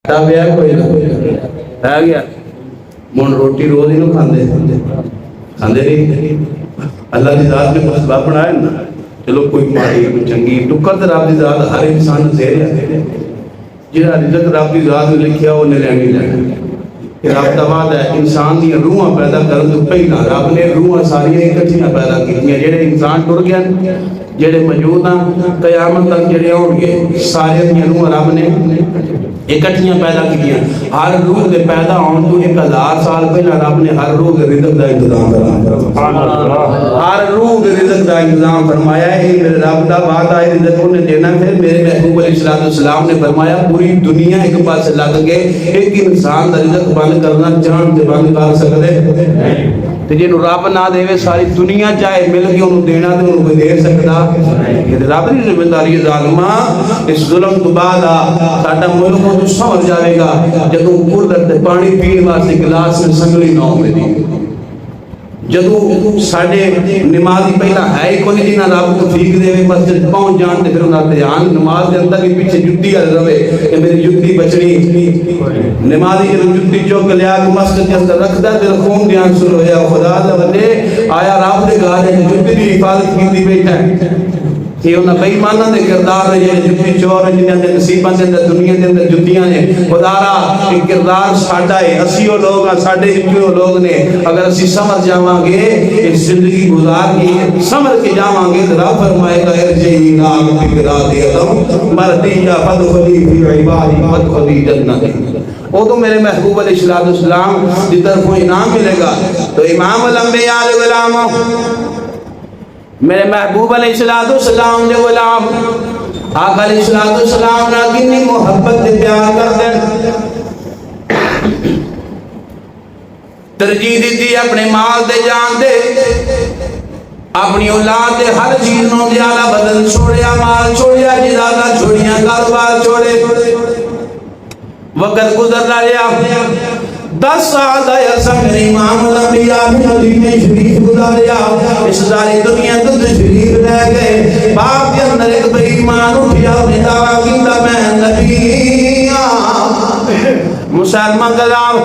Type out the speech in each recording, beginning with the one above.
گیا کوئی نہ رہ گیا من روٹی روز ہی کھاندے کھاندے نہیں اللہ کی ذات نے مسئلہ بنایا نا چلو کوئی ماڑی کوئی چنگی ٹکر تو رب کی ذات ہر انسان دے رہا جہاں رزق رب کی ذات نے لکھیا وہ نے لینی لینا کہ رب کا وعدہ ہے انسان دی روحاں پیدا کرن تو پہلا رب نے روحاں ساریاں اکٹھیاں پیدا کیتیاں جڑے انسان ٹر گئے جڑے موجود ہیں قیامت تک جڑے ہون گے سارے دی روحاں رب نے اکٹھیاں پیدا کیتیاں ہر روح دے پیدا ہون تو 1000 سال پہلا رب نے ہر روح دے رزق دا انتظام فرمایا ہر روح دے رزق دا انتظام فرمایا ہے میرے رب دا وعدہ ہے رزق نے دینا پھر میرے محبوب علیہ السلام نے فرمایا پوری دنیا ایک پاس لگ کے ایک انسان دا رزق بند کرنا جان تے بند کر سکدے تے جے رب نہ دے ساری دنیا چاہے مل کے انہوں دینا تے انہوں کوئی دے سکدا یہ رب دی ذمہ داری ہے ظالما اس ظلم تو بعد ساڈا ملک تو سمجھ جائے گا جدوں قدرت پانی پین واسطے گلاس میں سنگلی نہ ہوے دی جدوں ساڈے نمازی پہلا ہے کوئی جنہ رب توفیق دے مسجد پہنچ جان تے پھر انہاں دھیان نماز دے اندر بھی پیچھے جُتی آ رہے کہ میری جُتی بچنی نمازی جدوں جُتی چوک لیا کہ مسجد کے اندر رکھدا تے خون دھیان شروع ہویا خدا دے بندے آیا رب دے گھر ہے جُتی دی حفاظت کیتی بیٹھا ہے کہ انہاں بے ایماناں دے کردار نے جڑے جُتی چور جنہاں دے نصیباں دے اندر دنیا دے اندر جُتیاں نے خدا را یہ کردار ساڈا ہے اسیو لوگ ہیں ساڈے جو لوگ نے اگر اسی سمجھ جاواں گے اس زندگی گزار کے سمجھ کے جاواں گے تو رب فرمائے گا ارجعی الی فکرات ادم مرضیہ فادخلی فی عبادی وادخلی جنتی وہ تو میرے محبوب علیہ السلام کی طرفوں انعام ملے گا تو امام الانبیاء علیہ السلام میرے محبوب علیہ السلام نے غلام آقا علیہ السلام نے کتنی محبت سے پیار کر دیں ترجیح دیتی اپنے مال دے جان دے اپنی اولاد دے ہر چیز نو زیادہ بدن چھوڑیا مال چھوڑیا جزادہ چھوڑیا کاروبار چھوڑے وقت گزر رہا 10 سال دا عرصہ میرے امام الانبیاء مدینے شریف گزاریا اس ساری دنیا تو تشریف رہ گئے باپ کے اندر ایک بے ایمان اٹھیا انہیں دعویٰ کیتا میں نبی مسلمان غلام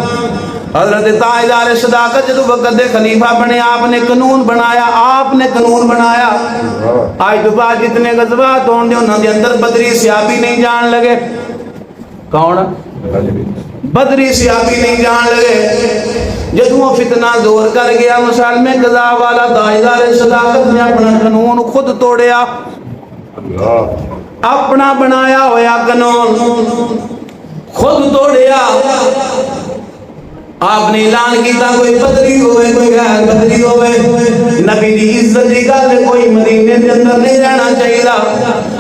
حضرت تاجدار صداقت جدو وقت دے خلیفہ بنے آپ نے قانون بنایا آج تو بعد جتنے غزوات ہوں دے انہوں نے اندر بدری سیابی نہیں جان لگے کون بدری سیابی نہیں جان لگے جدو وہ فتنہ دور کر گیا مسلم قضا والا تاجدار صداقت نے اپنا قانون خود توڑیا اپنا بنایا ہویا قانون خود توڑیا آپ نے اعلان کیتا کوئی بدری ہوئے کوئی غیر بدری ہوئے نبی دی عزت دی گل کوئی مدینے دے اندر نہیں رہنا چاہیے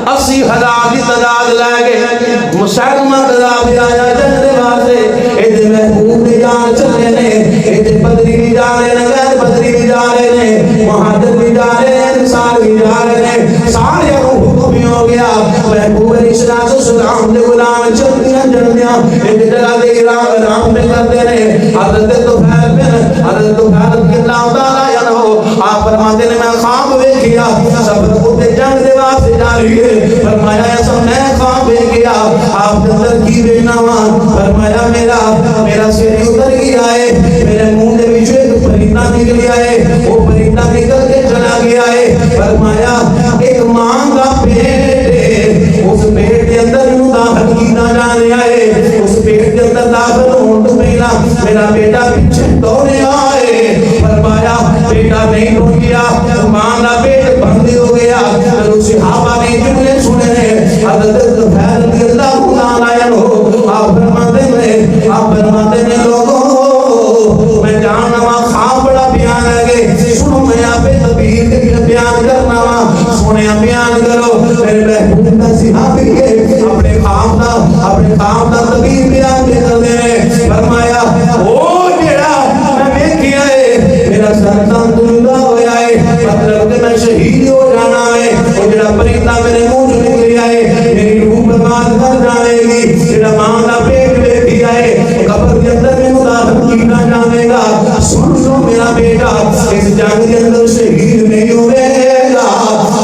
80,000 کی تعداد لے گئے مسلمہ قضا بھی آیا جنت واسطے ایدے محبوب دی جان چلے نے ایدے بدری بھی جا رہے نے غیر بدری بھی جا رہے نے مہاجر بھی جا رہے نے انسان بھی جا رہے نے سارے حکم بھی ہو گیا محبوب علیہ السلام دے غلام چلدیاں جلدیاں ایدے جگہ دے رام میں کرتے نے حضرت طفیل رضی اللہ تعالیٰ عنہ آپ فرماتے نے میں خواب دیکھیا سب خود جنگ دے واسطے جا رہی ہے فرمایا ایسا میں خواب دیکھیا آپ اندر کی بیناوان فرمایا میرا سر اتر گیا ہے میرے منہ دے وچ ایک پرندہ نکل آئے وہ پرندہ نکل کے چلا گیا ہے فرمایا ایک ماں کا پیٹ اس پیٹ کے اندر داخل کی نہ جانے آئے اس پیٹ کے اندر داخل ہون تو پہلا میرا بیٹا پیچھے دوڑے آئے فرمایا بیٹا نہیں ٹوٹ گیا ماں کا پیٹ بند ہو گیا پھر صحابہ نے جملے سنے حضرت طفیل رضی اللہ تعالیٰ عنہ آپ فرماتے ہیں لوگوں میں جاننا وا خواب بڑا بیان ہے سنو میں آپ تبیر کے بیان کرنا وا سنے بیان کرو میرے محبوب کا صحابی ہے اپنے خواب دا تبیر بیان کر دے فرمایا او جڑا میں ویکھیا ہے میرا سر تندرست ہویا ہے مطلب کہ میں شہید ہو جانا ہے او جڑا پرندہ میرے منہ چوں نکلیا ہے میری روح برباد کر جائے گی جڑا ماں دا پیٹ ویکھیا ہے قبر کے اندر میں داخل کیتا جاوے گا سن لو میرا بیٹا اس جنگ کے اندر شہید نہیں ہوئے گا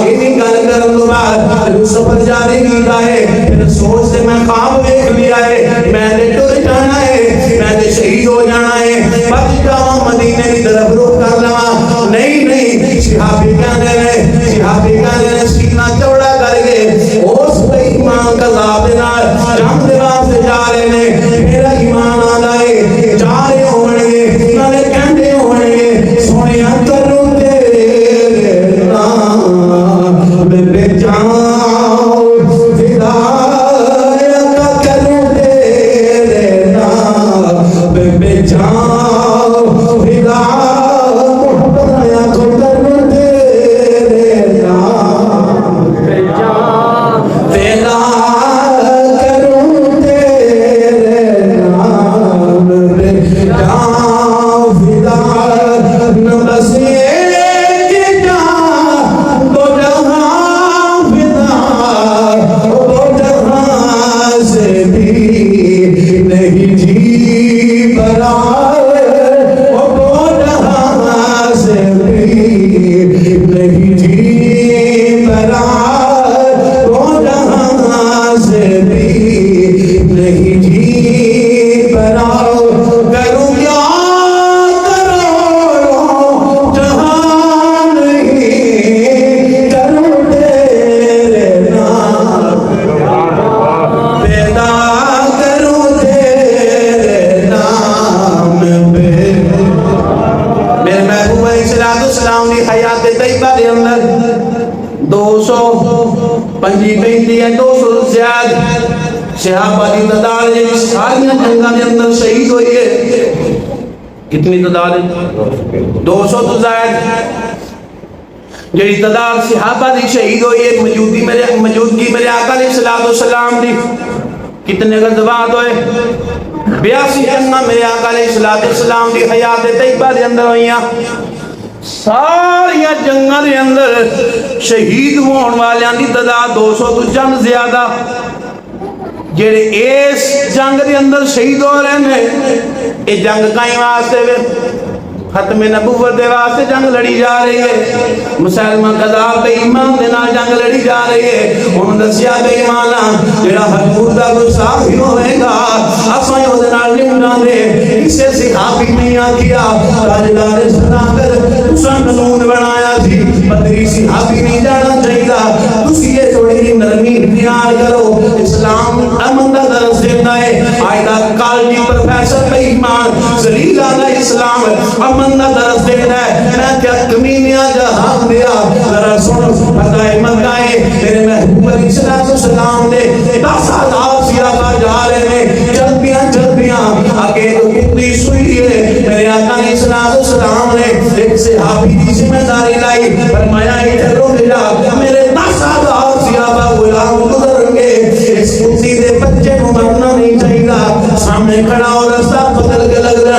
اینی گل کرن تو بعد سفر جاری کیتا ہے پھر سوچ سے میں خواب دیکھ لیا ہے میں نے بچ جاواں مدینے کی طرف رخ کر لواں. نہیں نہیں, صحابی کہندے نے سینہ چوڑا کر کے اس بے ایمان کذاب دے نال جنگ دے واسطے جا رہے نے. میرا ایمان آندا ہے جا رہے ہون گے نالے کہندے ہون گے سونیا کروں تیرے نام بے جان صحابہ دی تعداد جی ساری جنگاں دے اندر شہید ہوئی ہے. کتنی تعداد ہے؟ 200 تو زائد. جی تعداد صحابہ دی شہید ہوئی ہے موجودگی میرے آقا علیہ السلام دی. کتنے غزوات ہوئے؟ 82 جنگاں میرے آقا علیہ السلام دی حیات طیبہ دے اندر ہوئیاں. ساری جنگاں دے اندر شہید ہون والیاں دی تعداد 200 تو جن زیادہ. جڑے اس جنگ دے اندر شہید ہو رہے ہیں یہ جنگ کائیں واسطے ختم نبوت دے واسطے جنگ لڑی جا رہی ہے. مسلمہ کذاب بے ایمان دے نال جنگ لڑی جا رہی ہے. انہوں نے دسیا بے ایمانا جڑا حضور دا گستاخی ہوئے گا اساں او دے نال نمٹاں دے. اسے صحابی نہیں آکھیا تاجدار صداقت تساں قانون بنایا سی بدری صحابی نہیں جانا چاہیے. تسی یہ تھوڑی نرمی اختیار کرو. اسلام امن دا درس دیتا ہے. آئدہ کالجی پروفیسر بے ایمان ذلیل علیہ السلام امن دا درس دیتا ہے. میں کیا کمینیاں جہاں دیا ذرا سن فتح مکہ میرے محبوب علیہ السلام نے 10,000 صحابہ جا رہے ہیں. جلدیاں آگے تو کتنی سوئی ہے. میرے آقا علیہ السلام نے ایک صحابی کی ذمہ داری لائی. فرمایا ادھر رو جا میرے 10,000 صحابہ غلام گزریں گے. اس کتی دے بچے کو مرنا نہیں چاہیے. سامنے کھڑا اور رستہ بدل کے لگ رہا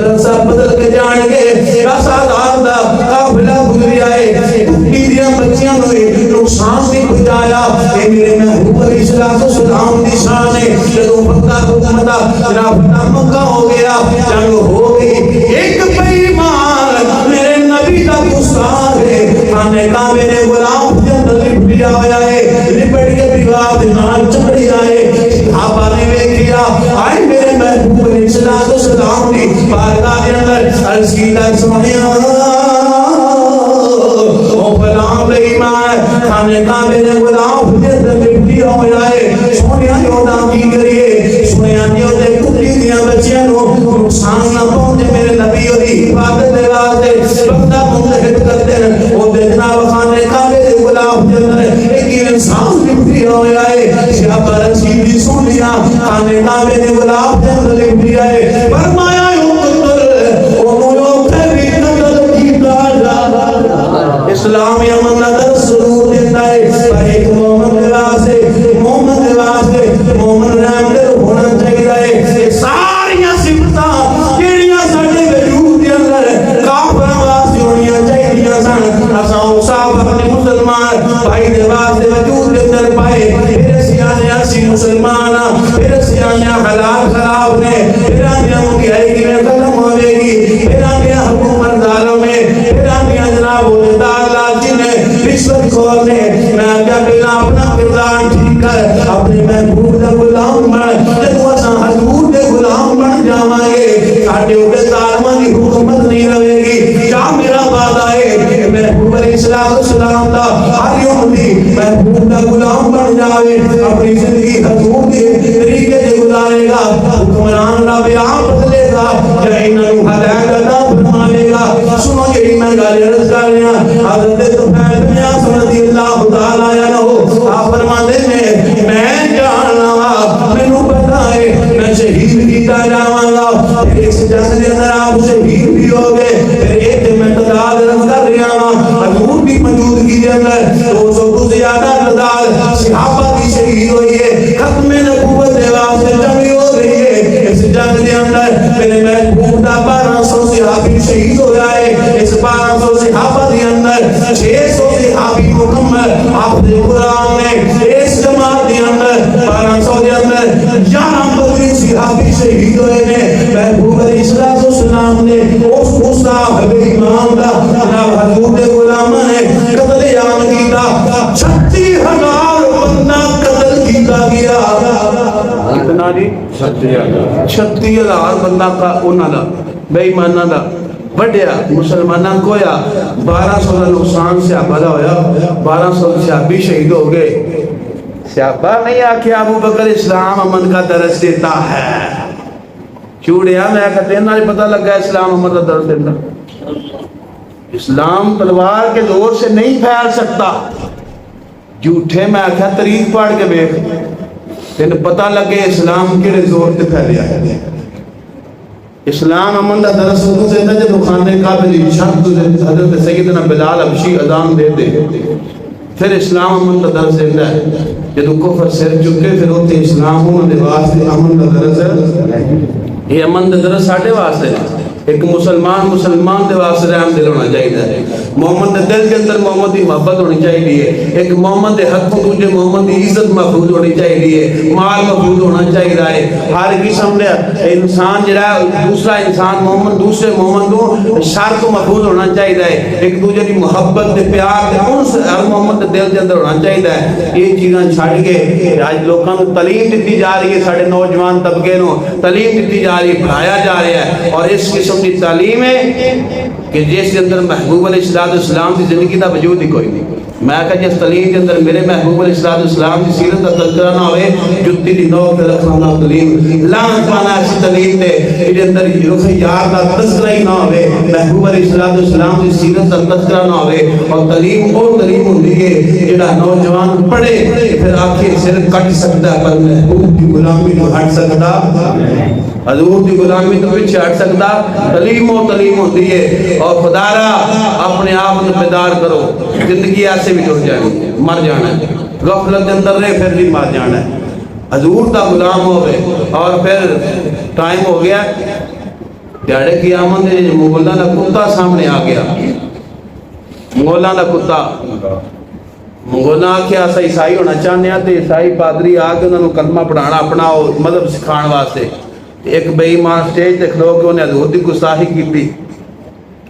رستہ بدل کے جان گے. 10,000 دا قافلہ گزری آئے. کتی دیاں بچیاں ہوئے نقصان نہیں پہنچایا. اے میرے محبوب علیہ السلام دی شان ہے. جدوں مکہ حکومتہ جناب فتح مکہ ہو گیا جنگ ہو گئی. ایک بے ایمان میرے نبی کا گستاخ ہے. خانے کعبے نے غلام کے اندر لپٹ آیا ہے. لپٹ کے دیوار دے نال چڑھی آئے. صحابہ نے دیکھیا آئے میرے محبوب علیہ السلام دی بارگاہ دے اندر عرض کیتا سونیا او غلام بے ایمان خانے کعبے نے غلام کے اندر لپٹ آیا ہے. سونیا یودا کی کریے سونیا یودے کتی دیاں بچیاں نو نقصان نہ پہنچے. میرے نبی دی حفاظت دے واسطے بندہ منتخب کرتے ہیں. او دیکھنا خانے کعبے دے غلام کے اندر ایک انسان لپٹ آیا ہے. صحابہ رسول دی سونیا خانے کعبے دے غلام کے اندر لپٹ آئے. فرمایا یوں قتل او نو کبھی قتل کیتا جا. اسلام امن دا درس ضرور دیتا ہے. پر ایک مومن دے واسطے مومن رحم دل ہونا چاہیے. ساری صفتاں جڑیاں ساڈے وجود دے اندر کافراں واسطے ہونیاں چاہیے سن. اساں صاحب اپنے مسلمان بھائی دے واسطے وجود دے اندر پائے. پھر سیانے اسی مسلمان پھر سیانے حلال خراب نے پھر آنیاں مہنگائی کی میں ختم ہوئے گی. پھر آنیاں حکومت داروں میں پھر آنیاں جناب دار لالچی نے رشوت خور نے. میں کیا پہلا اپنا کردار ٹھیک کر اپنے محبوب دا غلام بن. جدوں اساں حضور دے غلام بن جاواں گے ساڈے اوپر ابن عاصم رضی اللہ تعالی عنہ آپ فرماتے ہیں میں جاننا وا مینوں پتہ ہے میں شہید کیتا جاواں گا، اس جنگ دے اندر آپ شہید بھی ہو گئے، پھر ایک میں تعداد رکھ کر رہا ہوں حضور کی موجودگی کے اندر 200 تو زیادہ تعداد صحابہ کی شہید ہوئی ہے، ختم نبوت کے واسطے جنگ ہو رہی ہے، اس جنگ کے اندر میرے محبوب دا 1200 صحابی شہید ہو جائے، اس 1200 صحابہ کے اندر 600 صحابی مکمل آپ دے قرآن نے اس جماعت کے اندر 1200 کے اندر 11 بدری صحابی شہید ہوئے نے، محبوب علیہ السلام نے اس مصطفی امام دا جناب حضور دے غلاماں نے قتل عام کیتا، 36,000 بندہ قتل کیتا گیا، کتنا جی 36,000 بندہ کا انہاں دا بے ایماناں دا بڑھیا مسلماناں کویا 1200 کا نقصان صحابہ دا ہویا، 1200 صحابی شہید ہو گئے۔ صحابہ نہیں آکھیا ابو بکر اسلام امن کا درس دیتا ہے، چوڑیا میں کہتے ہیں نہ پتہ لگا اسلام امن کا درس دیتا، اسلام تلوار کے زور سے نہیں پھیل سکتا، جھوٹے میں آکھیا تاریخ پڑھ کے بیٹھ تین پتہ لگے اسلام کیڑے زور سے پھیلیا ہے۔ اسلام امن کا درس وہ دیتا جب خانے کعبہ شرط حضرت سیدنا بلال حبشی اذان دے دے پھر اسلام امن کا درس دیتا ہے، جب کفر سر چکے پھر ہوتے اسلام امن دے واسطے امن کا درس ہے۔ یہ امن کا درس ساڑھے واسطے ہے، ایک مسلمان دے واسطے رحم دل ہونا چاہیے، محمد دے دل کے اندر محمد دی محبت ہونی چاہیے، ایک محمد دے حق دوسرے محمد دی عزت محفوظ ہونی چاہیے، مال محفوظ ہونا چاہیے، ہر قسم دے انسان جڑا دوسرا انسان محمد دوسرے محمد تو شر تو محفوظ ہونا چاہیے، ایک دوسرے دی محبت دے پیار دے انس ہر محمد دے دل کے اندر ہونا چاہیے۔ یہ چیزاں چھڑ کے آج لوگوں کو تعلیم دیتی جا رہی ہے، سارے نوجوان طبقے نو تعلیم دیتی جا رہی ہے، پڑھایا جا رہا ہے، اور اس قسم کی تعلیم ہے کہ جس کے اندر محبوب علیہ السلام کی زندگی کا وجود ہی کوئی نہیں۔ میں کہا جس تعلیم کے اندر میرے محبوب علیہ السلام کی سیرت کا تذکرہ نہ ہوئے، جتی دی نو پہ رکھنا نہ تعلیم لانت پانا ایسی تعلیم دے جس اندر رخ یار کا تذکرہ ہی نہ ہوئے، محبوب علیہ السلام کی سیرت کا تذکرہ نہ ہوئے، اور تعلیم اور تعلیم ہوتی ہے جڑا نوجوان پڑھے پھر آنکھیں سر کٹ سکتا ہے پر محبوب کی غلامی تو ہٹ سکتا، حضور کی غلامی تو پیچھے ہٹ سکتا، تعلیم و تعلیم ہوتی ہے۔ اور خدا را اپنے آپ میں بیدار کرو، زندگی ایسے بھی ٹوٹ جائے، مر جانا ہے، غفلت اندر رہے پھر بھی مر جانا ہے، حضور کا غلام ہوئے۔ اور پھر ٹائم ہو گیا، دیہڑے قیامت دے مغلاں دا کتا سامنے آ گیا، مغلاں دا کتا، مغلاں آکھیا اسا عیسائی ہونا چاہنے ہیں، تے عیسائی پادری آ کے انہاں نوں کلمہ پڑھانا اپنا مذہب سکھان واسطے، ایک بے ایمان سٹیج تے کھلو کے انہیں حضور دی گستاخی کی،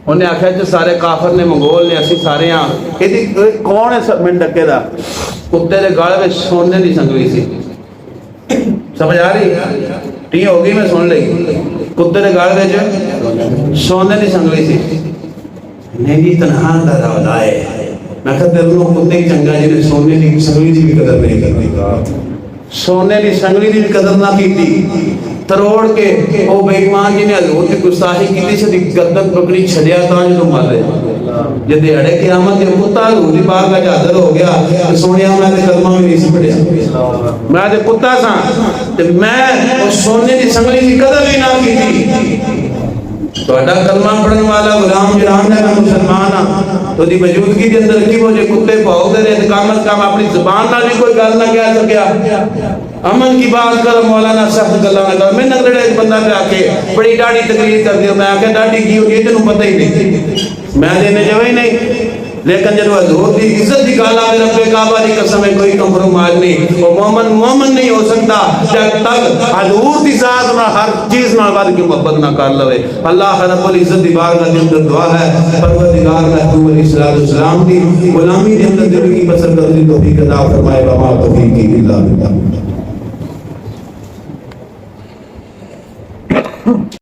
انہیں آکھیا جو سارے کافر نے منگول نے اسی سارے ہاں، یہ کون ہے من ڈکے دا؟ کتے دے گال میں سونے دی سنگلی سی، سمجھ آ رہی؟ ٹی ہوگی میں سن لئی، کتے دے گال میں سونے دی سنگلی سی، نہیں جی تنہا دا رولا ہے، میں کہتے ہیں کتے ہی چنگا جنہیں سونے دی سنگلی دی بھی قدر نہیں کرتی، سونے دی سنگلی دی بھی قدر نہ کی تھی، تروڑ کے او بے ایمان جنہیں حضور کی گستاخی کی تھی سے گردن پکڑی چھڑیا تھا جو مر رہے جب دیہڑے قیامت کے کتا حضور دی بارگاہ کا حاضر ہو گیا کہ سونیا میں تے کلمہ بھی نہیں سی پڑھیا، میں تے کتا سا تے میں اس سونے دی سنگلی دی قدر بھی نہ کی تھی، تہاڈا کلمہ پڑھن والا غلام جہان ہے، میں مسلمان ہاں، تو دی موجودگی کے اندر کی وجہ کتے پاؤ دے رہے کام از کام اپنی زبان نال بھی کوئی گل نہ کہہ سکیا، امن کی بات کر مولانا سخت گلا نہ کر، میں نگڑے ایک بندہ پہ آ کے بڑی ڈاڑی تقریر کر دیا، میں آ کے ڈاڑی کی ہوگی تینوں پتہ ہی نہیں، میں دینے جو ہی نہیں، لیکن جب حضور دی عزت دی گالا میں رب کعبہ دی قسم ہے کوئی کمپرومائز نہیں، اور مومن نہیں ہو سکتا جب تک حضور دی ذات نہ ہر چیز نہ بعد کی محبت نہ کر لوے۔ اللہ رب العزت دی بارگاہ کے اندر دعا ہے پروردگار محبوب علیہ السلام دی غلامی کے اندر زندگی بسر کرنے کی توفیق عطا فرمائے، وما توفیقی الا باللہ۔